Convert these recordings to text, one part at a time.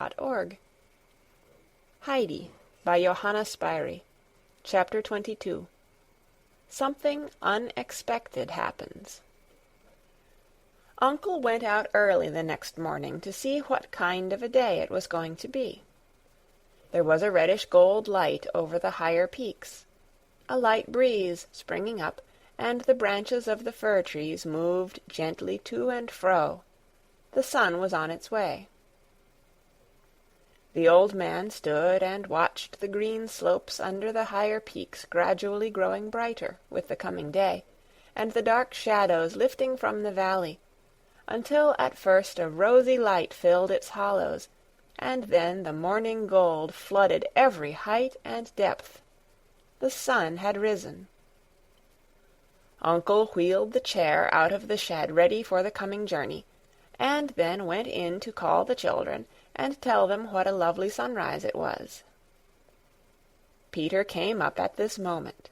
Audiobook Heidi by Johanna Spyri. Chapter 22. Something Unexpected Happens. Uncle went out early the next morning to see what kind of a day it was going to be. There was a reddish-gold light over the higher peaks, a light breeze springing up, and the branches of the fir-trees moved gently to and fro. The sun was on its way. The old man stood and watched the green slopes under the higher peaks gradually growing brighter with the coming day, and the dark shadows lifting from the valley, until at first a rosy light filled its hollows, and then the morning gold flooded every height and depth. The sun had risen. Uncle wheeled the chair out of the shed ready for the coming journey, and then went in to call the children and tell them what a lovely sunrise it was. Peter came up at this moment.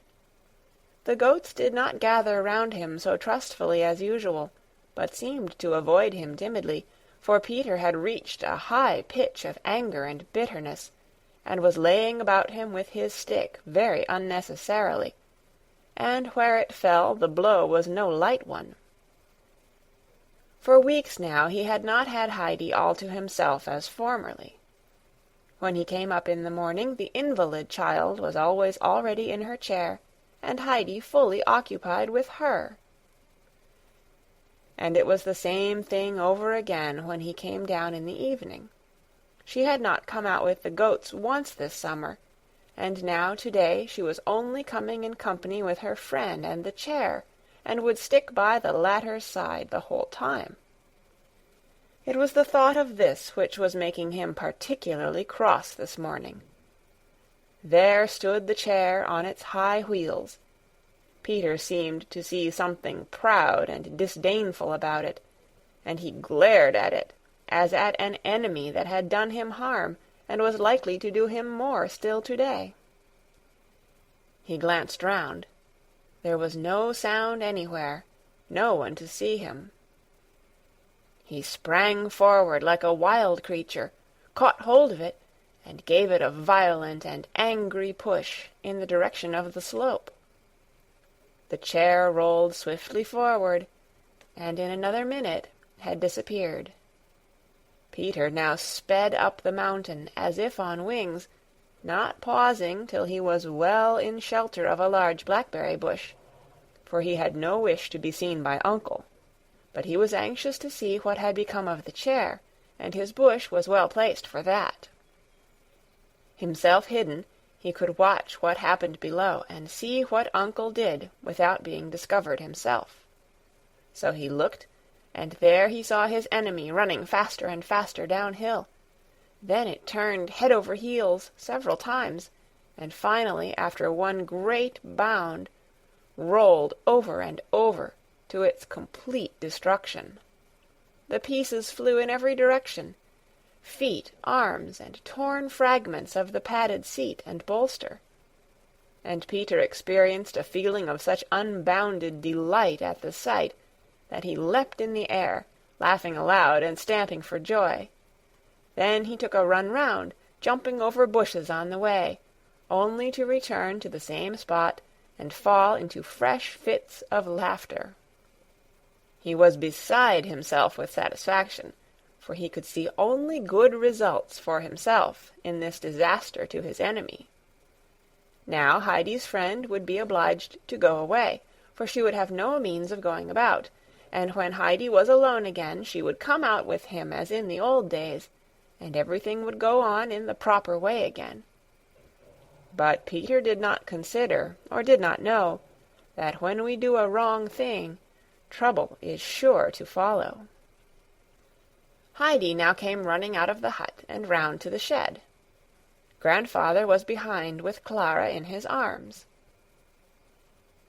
The goats did not gather round him so trustfully as usual, but seemed to avoid him timidly, for Peter had reached a high pitch of anger and bitterness, and was laying about him with his stick very unnecessarily, and where it fell the blow was no light one. For weeks now he had not had Heidi all to himself as formerly. When he came up in the morning, the invalid child was always already in her chair, and Heidi fully occupied with her. And it was the same thing over again when he came down in the evening. She had not come out with the goats once this summer, and now today she was only coming in company with her friend and the chair, and would stick by the latter's side the whole time. It was the thought of this which was making him particularly cross this morning. There stood the chair on its high wheels. Peter seemed to see something proud and disdainful about it, and he glared at it as at an enemy that had done him harm and was likely to do him more still today. He glanced round. There was no sound anywhere, no one to see him. He sprang forward like a wild creature, caught hold of it, and gave it a violent and angry push in the direction of the slope. The chair rolled swiftly forward, and in another minute had disappeared. Peter now sped up the mountain as if on wings, not pausing till he was well in shelter of a large blackberry bush, for he had no wish to be seen by Uncle, but he was anxious to see what had become of the chair, and his bush was well placed for that. Himself hidden, he could watch what happened below, and see what Uncle did without being discovered himself. So he looked, and there he saw his enemy running faster and faster downhill. Then it turned head over heels several times, and finally, after one great bound, rolled over and over to its complete destruction. The pieces flew in every direction, feet, arms, and torn fragments of the padded seat and bolster. And Peter experienced a feeling of such unbounded delight at the sight that he leapt in the air, laughing aloud and stamping for joy. Then he took a run round, jumping over bushes on the way, only to return to the same spot and fall into fresh fits of laughter. He was beside himself with satisfaction, for he could see only good results for himself in this disaster to his enemy. Now Heidi's friend would be obliged to go away, for she would have no means of going about, and when Heidi was alone again she would come out with him as in the old days, and everything would go on in the proper way again. But Peter did not consider, or did not know, that when we do a wrong thing, trouble is sure to follow. Heidi now came running out of the hut and round to the shed. Grandfather was behind with Clara in his arms.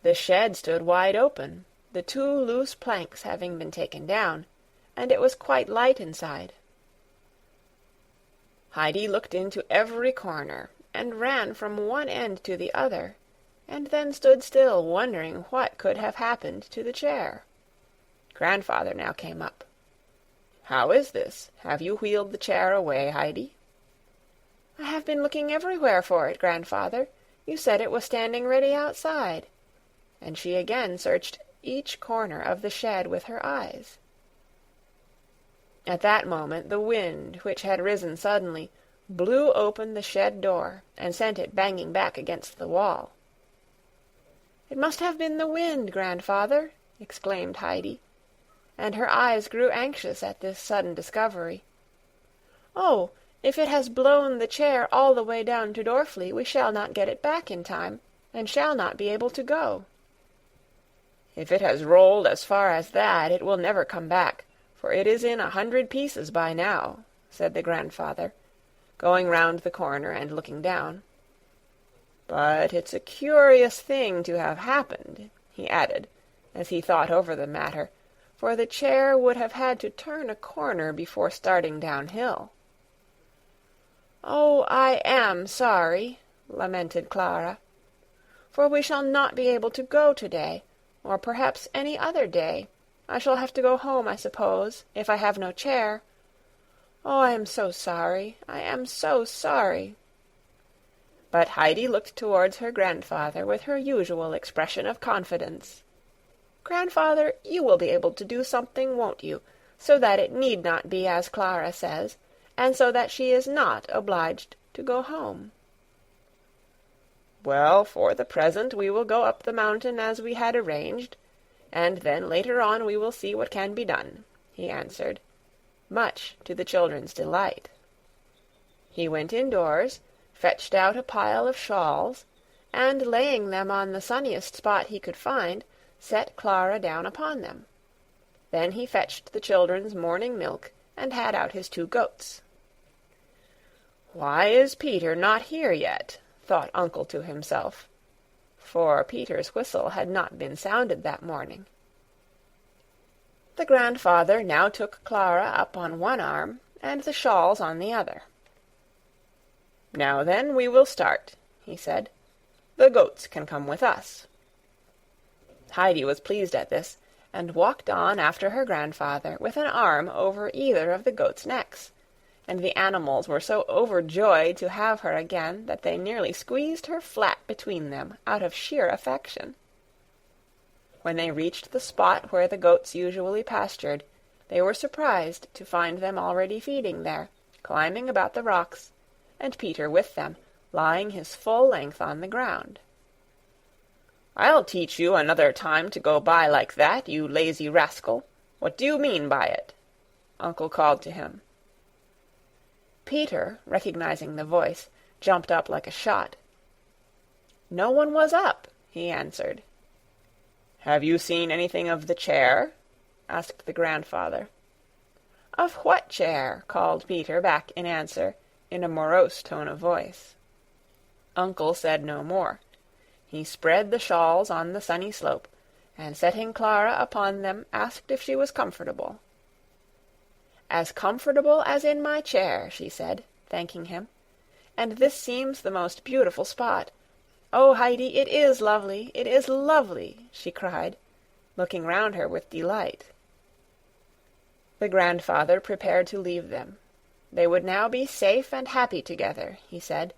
The shed stood wide open, the two loose planks having been taken down, and it was quite light inside. Heidi looked into every corner, and ran from one end to the other, and then stood still, wondering what could have happened to the chair. Grandfather now came up. "How is this? Have you wheeled the chair away, Heidi?" "I have been looking everywhere for it, grandfather. You said it was standing ready outside." And she again searched each corner of the shed with her eyes. At that moment the wind, which had risen suddenly, blew open the shed door and sent it banging back against the wall. "It must have been the wind, grandfather," exclaimed Heidi, and her eyes grew anxious at this sudden discovery. "Oh, if it has blown the chair all the way down to Dorfli, we shall not get it back in time, and shall not be able to go." "If it has rolled as far as that, it will never come back, for it is in 100 pieces by now," said the grandfather, going round the corner and looking down. "But it's a curious thing to have happened," he added, as he thought over the matter, for the chair would have had to turn a corner before starting downhill. "Oh, I am sorry," lamented Clara, "for we shall not be able to go today, or perhaps any other day. I shall have to go home, I suppose, if I have no chair. Oh, I am so sorry, I am so sorry." But Heidi looked towards her grandfather with her usual expression of confidence. "Grandfather, you will be able to do something, won't you, so that it need not be as Clara says, and so that she is not obliged to go home?" "Well, for the present we will go up the mountain as we had arranged, and then later on we will see what can be done," he answered, much to the children's delight. He went indoors, fetched out a pile of shawls, and laying them on the sunniest spot he could find, set Clara down upon them. Then he fetched the children's morning milk and had out his 2 goats. "Why is Peter not here yet?" thought Uncle to himself, for Peter's whistle had not been sounded that morning. The grandfather now took Clara up on one arm and the shawls on the other. "Now then, we will start," he said. "The goats can come with us." Heidi was pleased at this, and walked on after her grandfather with an arm over either of the goats' necks, and the animals were so overjoyed to have her again that they nearly squeezed her flat between them out of sheer affection. When they reached the spot where the goats usually pastured, they were surprised to find them already feeding there, climbing about the rocks, and Peter with them, lying his full length on the ground. "I'll teach you another time to go by like that, you lazy rascal. What do you mean by it?" Uncle called to him. Peter, recognizing the voice, jumped up like a shot. "No one was up," he answered. "Have you seen anything of the chair?" asked the grandfather. "Of what chair?" called Peter back in answer, in a morose tone of voice. Uncle said no more. He spread the shawls on the sunny slope, and setting Clara upon them, asked if she was comfortable. "As comfortable as in my chair," she said, thanking him. "And this seems the most beautiful spot. Oh, Heidi, it is lovely, it is lovely," she cried, looking round her with delight. The grandfather prepared to leave them. They would now be safe and happy together, he said,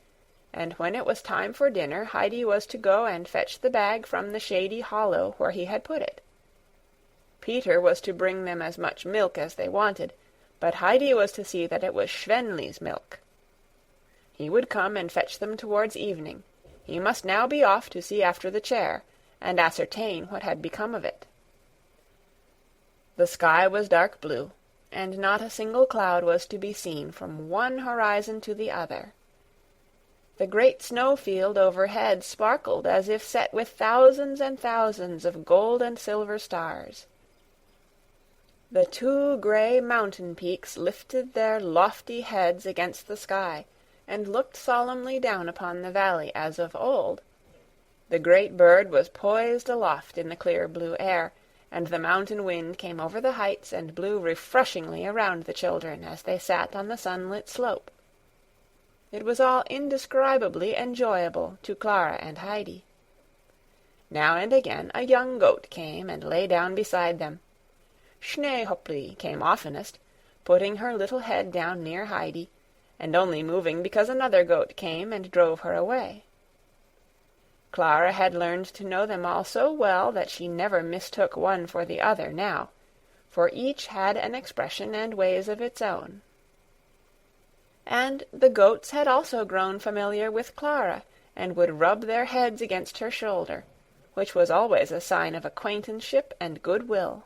and when it was time for dinner, Heidi was to go and fetch the bag from the shady hollow where he had put it. Peter was to bring them as much milk as they wanted, but Heidi was to see that it was Schwenli's milk. He would come and fetch them towards evening. He must now be off to see after the chair, and ascertain what had become of it. The sky was dark blue, and not a single cloud was to be seen from one horizon to the other. The great snowfield overhead sparkled as if set with thousands and thousands of gold and silver stars. The 2 gray mountain peaks lifted their lofty heads against the sky, and looked solemnly down upon the valley as of old. The great bird was poised aloft in the clear blue air, and the mountain wind came over the heights and blew refreshingly around the children as they sat on the sunlit slope. It was all indescribably enjoyable to Clara and Heidi. Now and again a young goat came and lay down beside them. Schneehopli came oftenest, putting her little head down near Heidi, and only moving because another goat came and drove her away. Clara had learned to know them all so well that she never mistook one for the other now, for each had an expression and ways of its own. And the goats had also grown familiar with Clara, and would rub their heads against her shoulder, which was always a sign of acquaintanceship and good-will.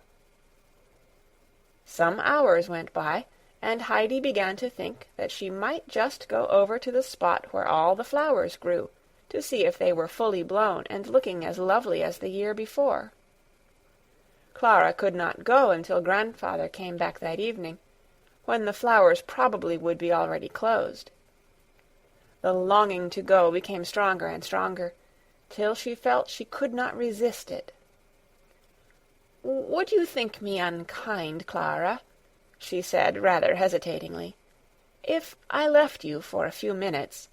Some hours went by, and Heidi began to think that she might just go over to the spot where all the flowers grew, to see if they were fully blown and looking as lovely as the year before. Clara could not go until grandfather came back that evening, when the flowers probably would be already closed. The longing to go became stronger and stronger, till she felt she could not resist it. "Would you think me unkind, Clara," she said, rather hesitatingly, "if I left you for a few minutes?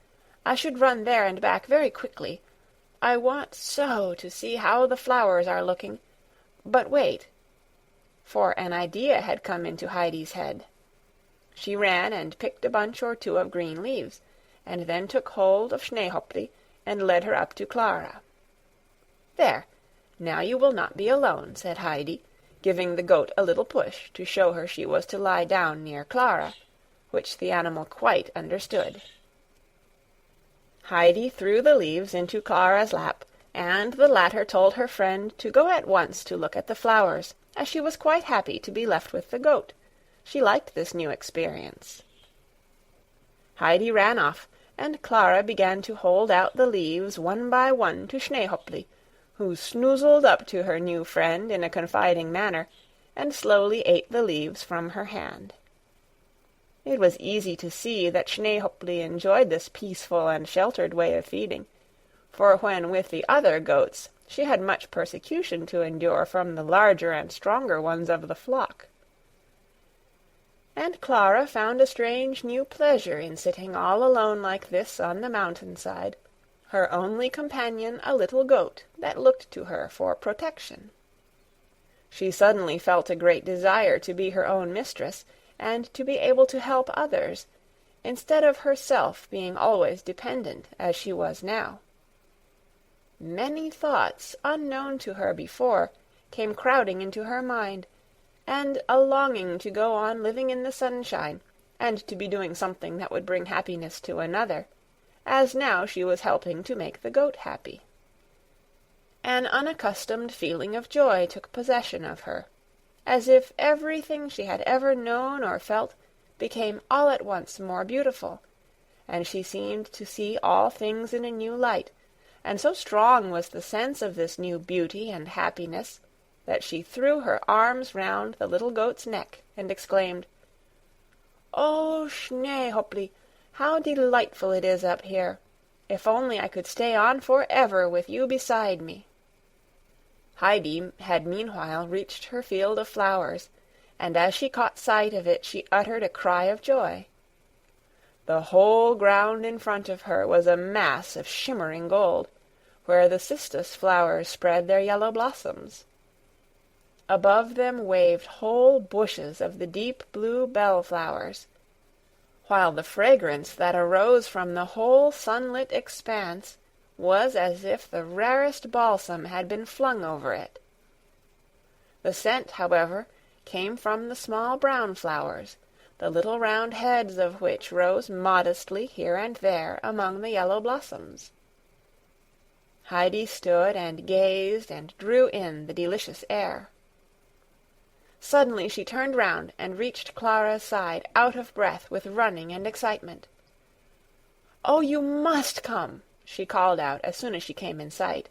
I should run there and back very quickly. I want so to see how the flowers are looking. But wait," for an idea had come into Heidi's head. She ran and picked a bunch or two of green leaves, and then took hold of Schneehopli and led her up to Clara. "There, now you will not be alone," said Heidi, giving the goat a little push to show her she was to lie down near Clara, which the animal quite understood. Heidi threw the leaves into Clara's lap, and the latter told her friend to go at once to look at the flowers, as she was quite happy to be left with the goat. She liked this new experience. Heidi ran off, and Clara began to hold out the leaves one by one to Schneehopli, who snoozled up to her new friend in a confiding manner, and slowly ate the leaves from her hand. It was easy to see that Schneehopli enjoyed this peaceful and sheltered way of feeding, for when with the other goats she had much persecution to endure from the larger and stronger ones of the flock. And Clara found a strange new pleasure in sitting all alone like this on the mountainside, her only companion a little goat that looked to her for protection. She suddenly felt a great desire to be her own mistress, and to be able to help others, instead of herself being always dependent as she was now. Many thoughts, unknown to her before, came crowding into her mind, and a longing to go on living in the sunshine, and to be doing something that would bring happiness to another, as now she was helping to make the goat happy. An unaccustomed feeling of joy took possession of her, as if everything she had ever known or felt became all at once more beautiful, and she seemed to see all things in a new light, and so strong was the sense of this new beauty and happiness that she threw her arms round the little goat's neck and exclaimed, "Oh, Schneehopli, how delightful it is up here! If only I could stay on forever with you beside me!" Heidi had meanwhile reached her field of flowers, and as she caught sight of it she uttered a cry of joy. The whole ground in front of her was a mass of shimmering gold, where the cistus flowers spread their yellow blossoms. Above them waved whole bushes of the deep blue bellflowers, while the fragrance that arose from the whole sunlit expanse was as if the rarest balsam had been flung over it. The scent, however, came from the small brown flowers, the little round heads of which rose modestly here and there among the yellow blossoms. Heidi stood and gazed and drew in the delicious air. Suddenly she turned round and reached Clara's side, out of breath with running and excitement. "Oh, you must come!" she called out as soon as she came in sight.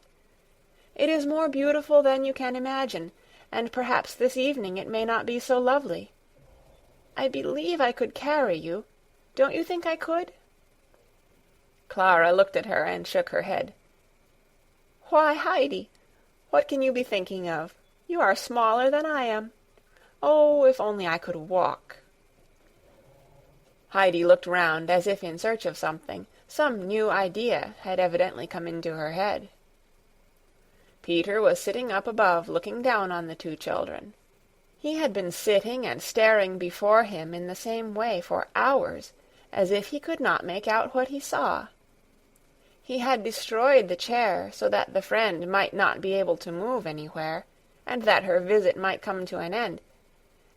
"It is more beautiful than you can imagine, and perhaps this evening it may not be so lovely. I believe I could carry you. Don't you think I could?" Clara looked at her and shook her head. "Why, Heidi, what can you be thinking of? You are smaller than I am. Oh, if only I could walk!" Heidi looked round as if in search of something. Some new idea had evidently come into her head. Peter was sitting up above looking down on the two children. He had been sitting and staring before him in the same way for hours, as if he could not make out what he saw. He had destroyed the chair so that the friend might not be able to move anywhere, and that her visit might come to an end,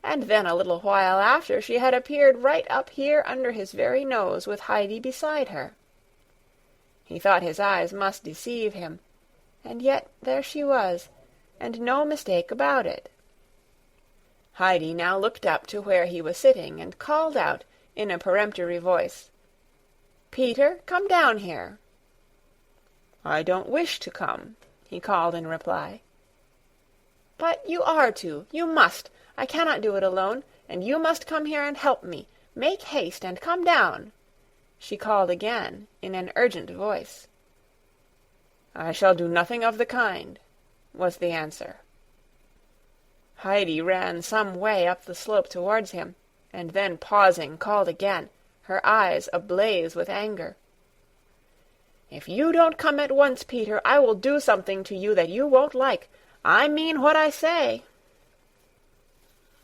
and then a little while after she had appeared right up here under his very nose with Heidi beside her. He thought his eyes must deceive him, and yet there she was, and no mistake about it. Heidi now looked up to where he was sitting and called out in a peremptory voice, "Peter, come down here." "I don't wish to come," he called in reply. "But you are to. You must. I cannot do it alone, and you must come here and help me. Make haste and come down," she called again in an urgent voice. "I shall do nothing of the kind," was the answer. Heidi ran some way up the slope towards him, and then pausing called again, her eyes ablaze with anger. "If you don't come at once, Peter, I will do something to you that you won't like. I mean what I say."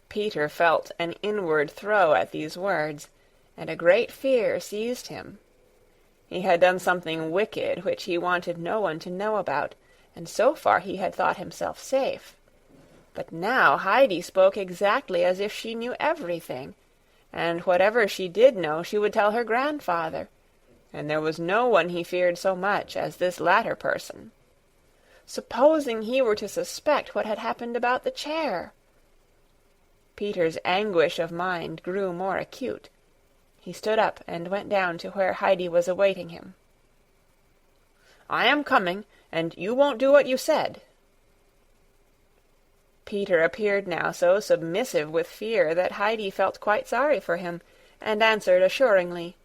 Peter felt an inward throe at these words, and a great fear seized him. He had done something wicked which he wanted no one to know about, and so far he had thought himself safe. But now Heidi spoke exactly as if she knew everything, and whatever she did know she would tell her grandfather, and there was no one he feared so much as this latter person. Supposing he were to suspect what had happened about the chair! Peter's anguish of mind grew more acute. He stood up and went down to where Heidi was awaiting him. "I am coming, and you won't do what you said." Peter appeared now so submissive with fear that Heidi felt quite sorry for him, and answered assuringly,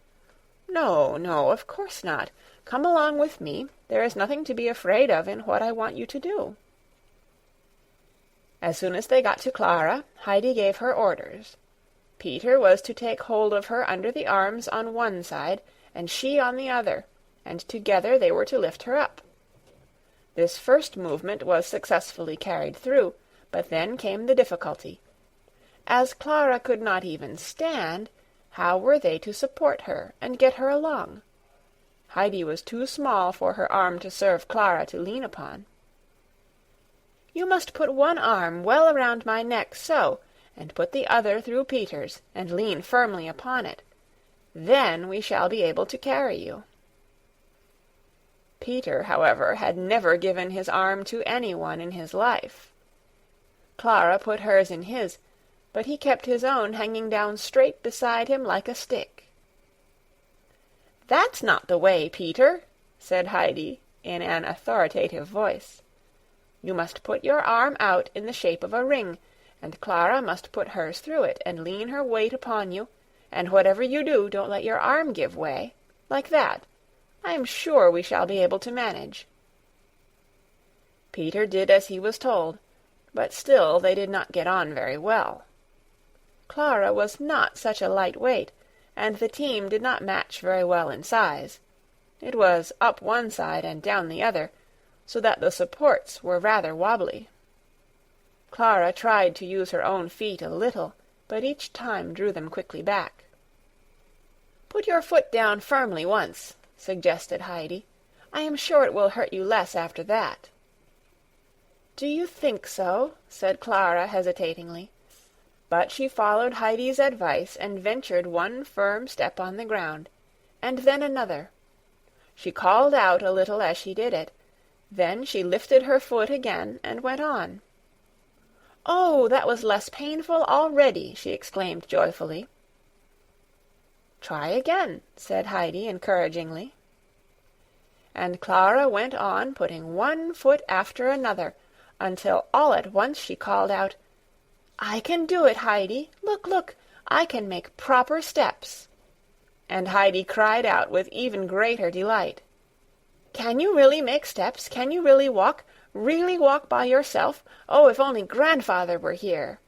"No, no, of course not. Come along with me. There is nothing to be afraid of in what I want you to do." As soon as they got to Clara, Heidi gave her orders. Peter was to take hold of her under the arms on one side, and she on the other, and together they were to lift her up. This first movement was successfully carried through, but then came the difficulty. As Clara could not even stand, how were they to support her and get her along? Heidi was too small for her arm to serve Clara to lean upon. "You must put one arm well around my neck, so, and put the other through Peter's, and lean firmly upon it. Then we shall be able to carry you." Peter, however, had never given his arm to anyone in his life. Clara put hers in his, but he kept his own hanging down straight beside him like a stick. "That's not the way, Peter," said Heidi in an authoritative voice. "You must put your arm out in the shape of a ring, and Clara must put hers through it and lean her weight upon you, and whatever you do, don't let your arm give way. Like that. I am sure we shall be able to manage." Peter did as he was told, but still they did not get on very well. Clara was not such a light weight, and the team did not match very well in size. It was up one side and down the other, so that the supports were rather wobbly. Clara tried to use her own feet a little, but each time drew them quickly back. "Put your foot down firmly once," suggested Heidi. "I am sure it will hurt you less after that." "Do you think so?" said Clara hesitatingly. But she followed Heidi's advice and ventured one firm step on the ground, and then another. She called out a little as she did it. Then she lifted her foot again and went on. "Oh, that was less painful already!" she exclaimed joyfully. "Try again," said Heidi encouragingly. And Clara went on, putting one foot after another, until all at once she called out, "I can do it, Heidi! Look, look! I can make proper steps!" And Heidi cried out with even greater delight, "Can you really make steps? Can you really walk? Really walk by yourself? Oh, if only grandfather were here!"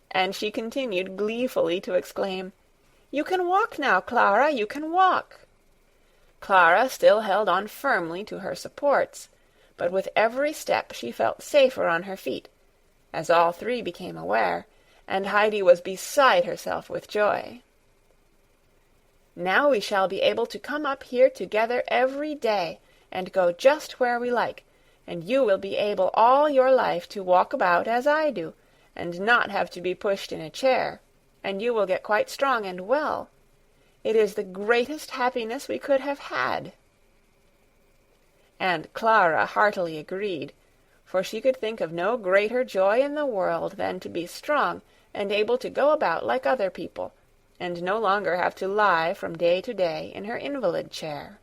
And she continued gleefully to exclaim, "You can walk now, Clara, you can walk!" Clara still held on firmly to her supports, but with every step she felt safer on her feet, as all three became aware, and Heidi was beside herself with joy. "Now we shall be able to come up here together every day, and go just where we like, and you will be able all your life to walk about as I do, and not have to be pushed in a chair, and you will get quite strong and well. It is the greatest happiness we could have had." And Clara heartily agreed, for she could think of no greater joy in the world than to be strong and able to go about like other people, and no longer have to lie from day to day in her invalid chair.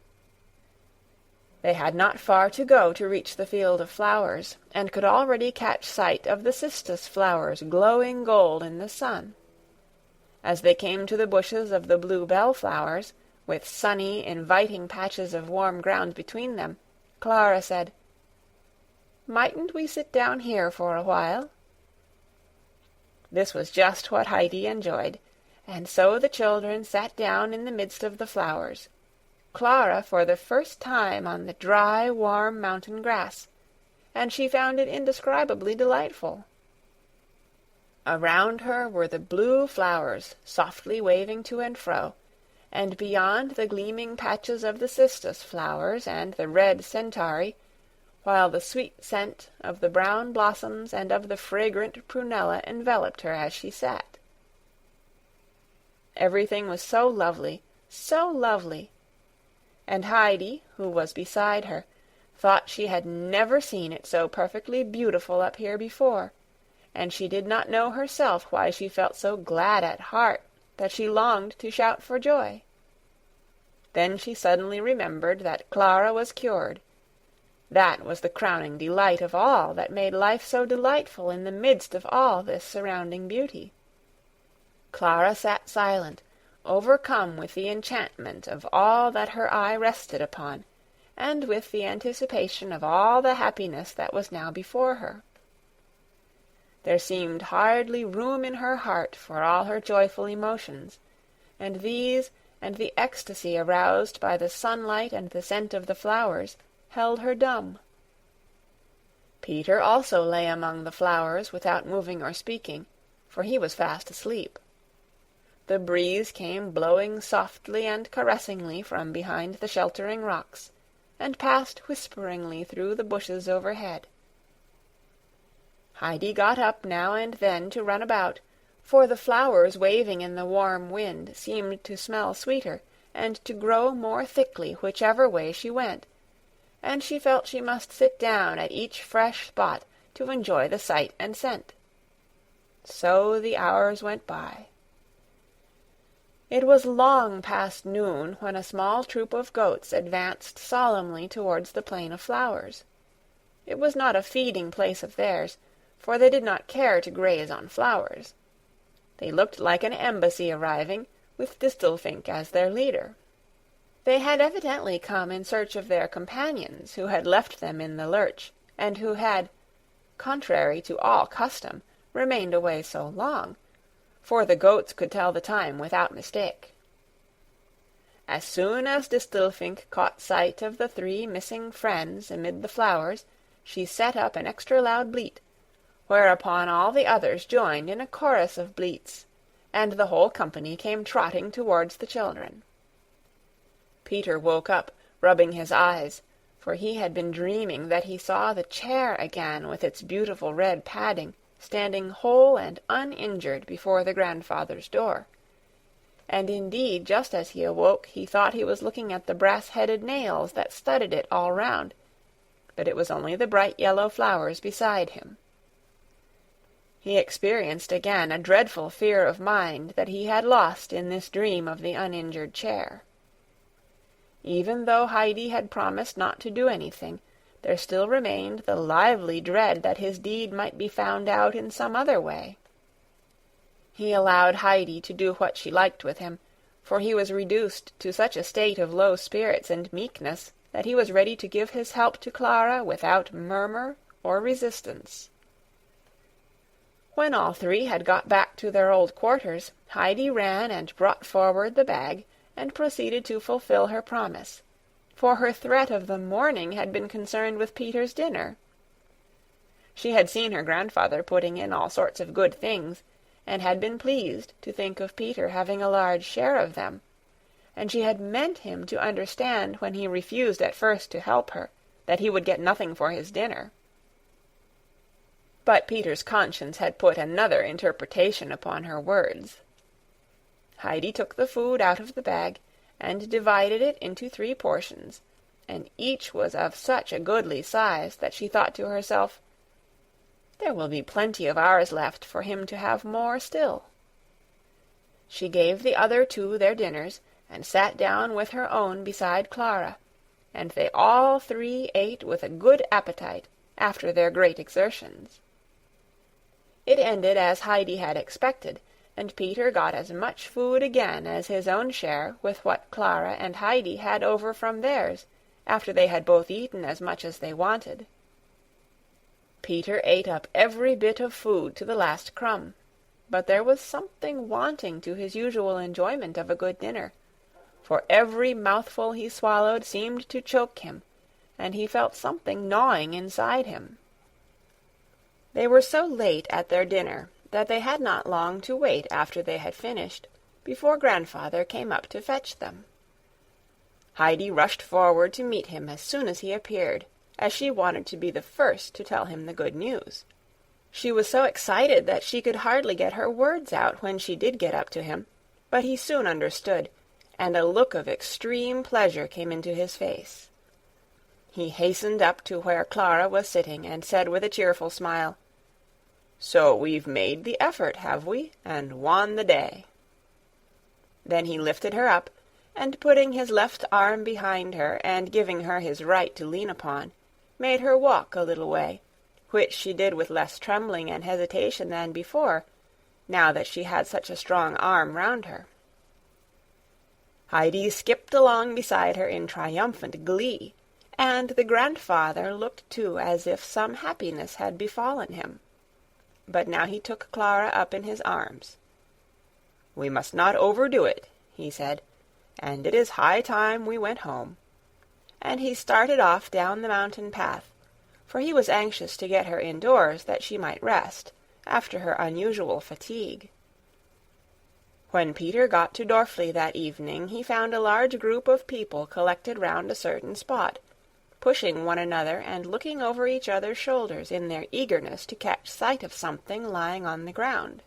They had not far to go to reach the field of flowers, and could already catch sight of the cistus flowers glowing gold in the sun. As they came to the bushes of the blue bellflowers, with sunny, inviting patches of warm ground between them, Clara said, "Mightn't we sit down here for a while?" This was just what Heidi enjoyed, and so the children sat down in the midst of the flowers, Clara for the first time on the dry, warm mountain grass, and she found it indescribably delightful. Around her were the blue flowers softly waving to and fro, and beyond the gleaming patches of the cistus flowers and the red centaury, while the sweet scent of the brown blossoms and of the fragrant prunella enveloped her as she sat. Everything was so lovely, and Heidi, who was beside her, thought she had never seen it so perfectly beautiful up here before, and she did not know herself why she felt so glad at heart that she longed to shout for joy. Then she suddenly remembered that Clara was cured. That was the crowning delight of all that made life so delightful in the midst of all this surrounding beauty. Clara sat silent, overcome with the enchantment of all that her eye rested upon, and with the anticipation of all the happiness that was now before her. There seemed hardly room in her heart for all her joyful emotions, and these, and the ecstasy aroused by the sunlight and the scent of the flowers, held her dumb. Peter also lay among the flowers without moving or speaking, for he was fast asleep. The breeze came blowing softly and caressingly from behind the sheltering rocks, and passed whisperingly through the bushes overhead. Heidi got up now and then to run about, for the flowers waving in the warm wind seemed to smell sweeter, and to grow more thickly whichever way she went, and she felt she must sit down at each fresh spot to enjoy the sight and scent. So the hours went by. It was long past noon when a small troop of goats advanced solemnly towards the plain of flowers. It was not a feeding place of theirs, for they did not care to graze on flowers. They looked like an embassy arriving, with Distelfink as their leader. They had evidently come in search of their companions, who had left them in the lurch, and who had, contrary to all custom, remained away so long, for the goats could tell the time without mistake. As soon as Distelfink caught sight of the three missing friends amid the flowers, she set up an extra loud bleat, whereupon all the others joined in a chorus of bleats, and the whole company came trotting towards the children. Peter woke up, rubbing his eyes, for he had been dreaming that he saw the chair again with its beautiful red padding, standing whole and uninjured before the grandfather's door. And indeed, just as he awoke, he thought he was looking at the brass-headed nails that studded it all round, but it was only the bright yellow flowers beside him. He experienced again a dreadful fear of mind that he had lost in this dream of the uninjured chair. Even though Heidi had promised not to do anything, there still remained the lively dread that his deed might be found out in some other way. He allowed Heidi to do what she liked with him, for he was reduced to such a state of low spirits and meekness that he was ready to give his help to Clara without murmur or resistance. When all three had got back to their old quarters, Heidi ran and brought forward the bag, and proceeded to fulfill her promise, for her threat of the morning had been concerned with Peter's dinner. She had seen her grandfather putting in all sorts of good things, and had been pleased to think of Peter having a large share of them, and she had meant him to understand when he refused at first to help her that he would get nothing for his dinner. But Peter's conscience had put another interpretation upon her words. Heidi took the food out of the bag and divided it into 3 portions, and each was of such a goodly size that she thought to herself, "There will be plenty of ours left for him to have more still." She gave the other 2 their dinners, and sat down with her own beside Clara, and they all 3 ate with a good appetite after their great exertions. It ended as Heidi had expected, and Peter got as much food again as his own share with what Clara and Heidi had over from theirs, after they had both eaten as much as they wanted. Peter ate up every bit of food to the last crumb, but there was something wanting to his usual enjoyment of a good dinner, for every mouthful he swallowed seemed to choke him, and he felt something gnawing inside him. They were so late at their dinner that they had not long to wait after they had finished, before Grandfather came up to fetch them. Heidi rushed forward to meet him as soon as he appeared, as she wanted to be the first to tell him the good news. She was so excited that she could hardly get her words out when she did get up to him, but he soon understood, and a look of extreme pleasure came into his face. He hastened up to where Clara was sitting, and said with a cheerful smile, "So we've made the effort, have we, and won the day?" Then he lifted her up, and putting his left arm behind her, and giving her his right to lean upon, made her walk a little way, which she did with less trembling and hesitation than before, now that she had such a strong arm round her. Heidi skipped along beside her in triumphant glee, and the grandfather looked too as if some happiness had befallen him. But now he took Clara up in his arms. "We must not overdo it," he said, "and it is high time we went home." And he started off down the mountain path, for he was anxious to get her indoors that she might rest, after her unusual fatigue. When Peter got to Dorfli that evening, he found a large group of people collected round a certain spot, pushing one another and looking over each other's shoulders in their eagerness to catch sight of something lying on the ground.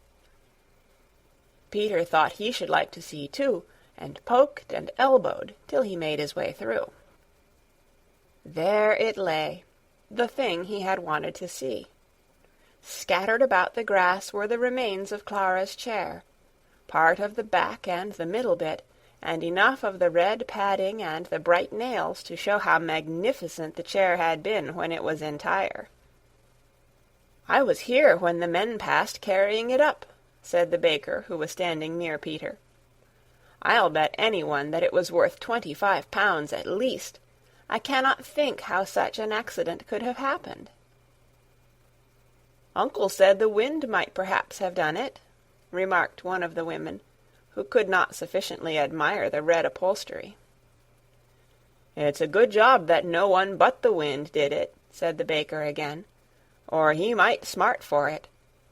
Peter thought he should like to see too, and poked and elbowed till he made his way through. There it lay, the thing he had wanted to see. Scattered about the grass were the remains of Clara's chair, part of the back and the middle bit, and enough of the red padding and the bright nails to show how magnificent the chair had been when it was entire. "I was here when the men passed carrying it up," said the baker, who was standing near Peter. "I'll bet anyone that it was worth 25 pounds at least. I cannot think how such an accident could have happened." "Uncle said the wind might perhaps have done it," remarked one of the women, who could not sufficiently admire the red upholstery. "It's a good job that no one but the wind did it," said the baker again, "or he might smart for it.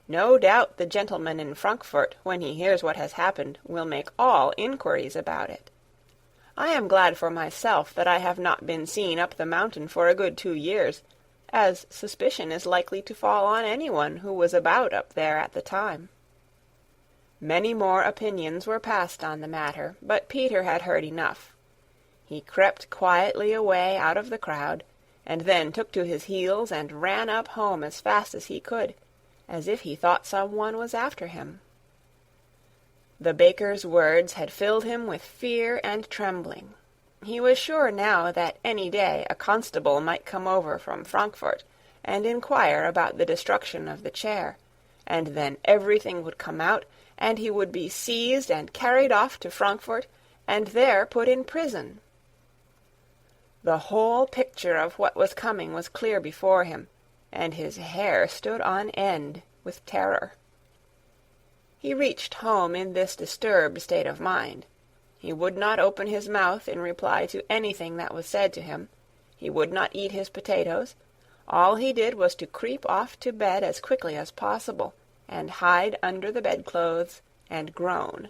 No doubt the gentleman in Frankfurt, when he hears what has happened, will make all inquiries about it. I am glad for myself that I have not been seen up the mountain for a good 2 years, as suspicion is likely to fall on anyone who was about up there at the time." Many more opinions were passed on the matter, but Peter had heard enough. He crept quietly away out of the crowd, and then took to his heels and ran up home as fast as he could, as if he thought someone was after him. The baker's words had filled him with fear and trembling. He was sure now that any day a constable might come over from Frankfurt and inquire about the destruction of the chair, and then everything would come out, and he would be seized and carried off to Frankfurt, and there put in prison. The whole picture of what was coming was clear before him, and his hair stood on end with terror. He reached home in this disturbed state of mind. He would not open his mouth in reply to anything that was said to him. He would not eat his potatoes. All he did was to creep off to bed as quickly as possible, and hide under the bedclothes and groan.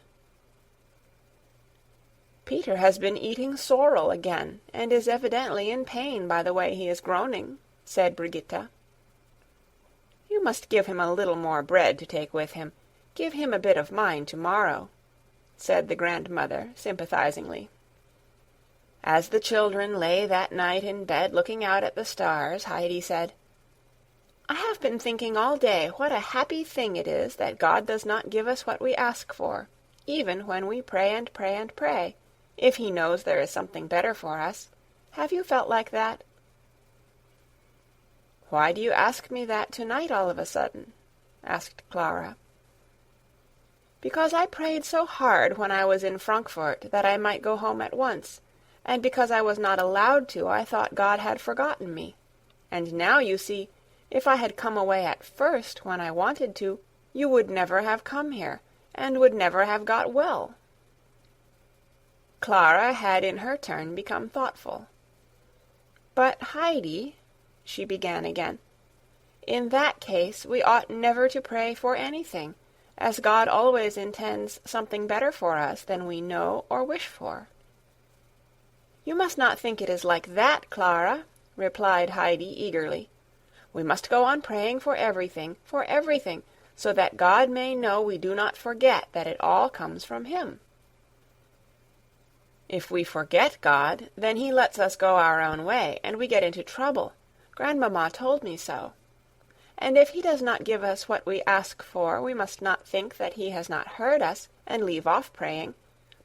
"Peter has been eating sorrel again, and is evidently in pain by the way he is groaning," said Brigitta. "You must give him a little more bread to take with him. Give him a bit of mine tomorrow," said the grandmother sympathizingly. As the children lay that night in bed looking out at the stars, Heidi said, "I have been thinking all day what a happy thing it is that God does not give us what we ask for, even when we pray and pray and pray, if he knows there is something better for us. Have you felt like that?" "Why do you ask me that tonight all of a sudden?" asked Clara. "Because I prayed so hard when I was in Frankfurt that I might go home at once, and because I was not allowed to, I thought God had forgotten me. And now, you see, if I had come away at first when I wanted to, you would never have come here, and would never have got well." Clara had in her turn become thoughtful. "But, Heidi," she began again, "in that case we ought never to pray for anything, as God always intends something better for us than we know or wish for." "You must not think it is like that, Clara," replied Heidi eagerly. "We must go on praying for everything, so that God may know we do not forget that it all comes from him. If we forget God, then he lets us go our own way, and we get into trouble. Grandmamma told me so. And if he does not give us what we ask for, we must not think that he has not heard us, and leave off praying,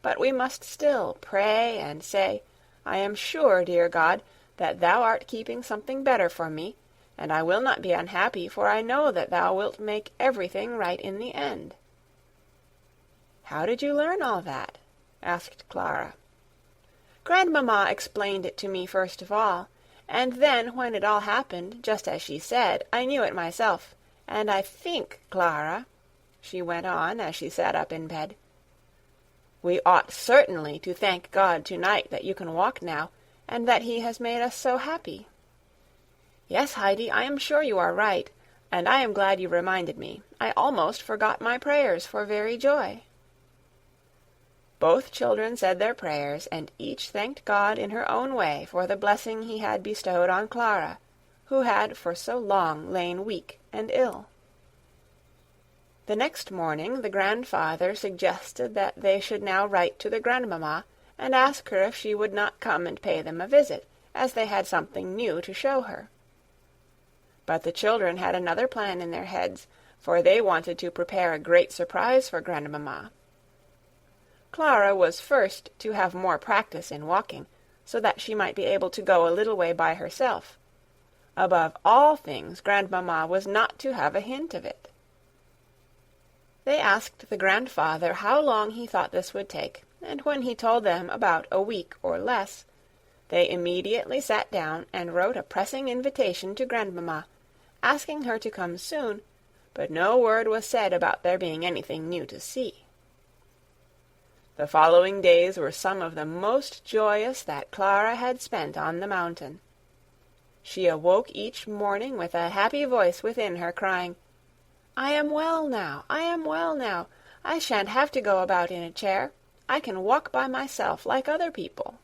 but we must still pray and say, 'I am sure, dear God, that thou art keeping something better for me, and I will not be unhappy, for I know that thou wilt make everything right in the end.'" "How did you learn all that?" asked Clara. "Grandmamma explained it to me first of all, and then when it all happened, just as she said, I knew it myself, and I think, Clara," she went on as she sat up in bed, "we ought certainly to thank God tonight that you can walk now, and that he has made us so happy." "Yes, Heidi, I am sure you are right, and I am glad you reminded me. I almost forgot my prayers for very joy." Both children said their prayers, and each thanked God in her own way for the blessing he had bestowed on Clara, who had for so long lain weak and ill. The next morning the grandfather suggested that they should now write to the grandmamma and ask her if she would not come and pay them a visit, as they had something new to show her. But the children had another plan in their heads, for they wanted to prepare a great surprise for grandmamma. Clara was first to have more practice in walking, so that she might be able to go a little way by herself. Above all things, grandmamma was not to have a hint of it. They asked the grandfather how long he thought this would take, and when he told them about a week or less, they immediately sat down and wrote a pressing invitation to grandmamma, asking her to come soon, but no word was said about there being anything new to see. The following days were some of the most joyous that Clara had spent on the mountain. She awoke each morning with a happy voice within her, crying, "I am well now, I am well now. I shan't have to go about in a chair. I can walk by myself like other people."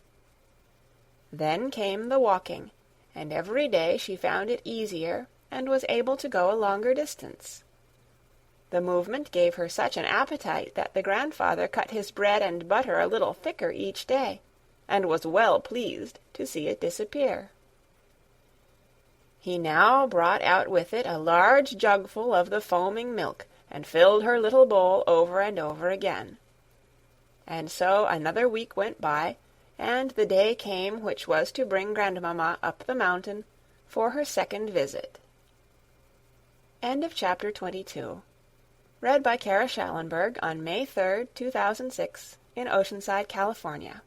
Then came the walking, and every day she found it easier and was able to go a longer distance. The movement gave her such an appetite that the grandfather cut his bread and butter a little thicker each day, and was well pleased to see it disappear. He now brought out with it a large jugful of the foaming milk, and filled her little bowl over and over again. And so another week went by, and the day came which was to bring grandmamma up the mountain for her second visit. End of chapter 22. Read by Kara Schallenberg on May 3rd, 2006, in Oceanside, California.